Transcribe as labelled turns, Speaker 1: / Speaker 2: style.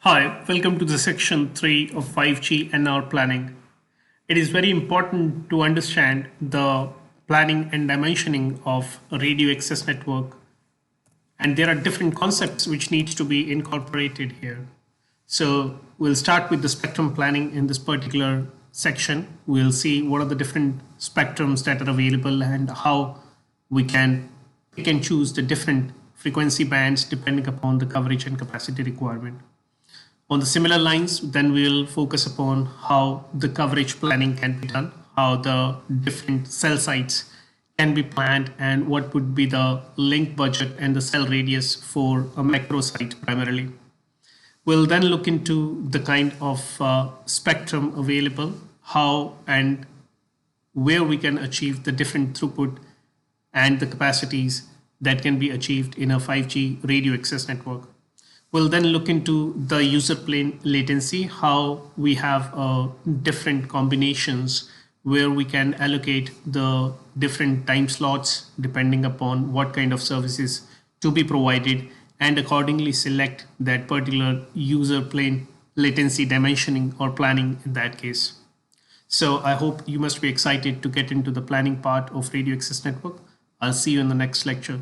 Speaker 1: Hi, welcome to the section 3 of 5G NR planning. It is very important to understand the planning and dimensioning of a radio access network, and there are different concepts which needs to be incorporated here. So we'll start with the spectrum planning in this particular section. We'll see what are the different spectrums that are available and how we can pick and choose the different frequency bands depending upon the coverage and capacity requirement. On the similar lines, then we'll focus upon how the coverage planning can be done, how the different cell sites can be planned, and what would be the link budget and the cell radius for a macro site primarily. We'll then look into the kind of spectrum available, how and where we can achieve the different throughput and the capacities that can be achieved in a 5G radio access network. We'll then look into the user plane latency, how we have different combinations where we can allocate the different time slots depending upon what kind of services to be provided and accordingly select that particular user plane latency dimensioning or planning in that case. So I hope you must be excited to get into the planning part of radio access network. I'll see you in the next lecture.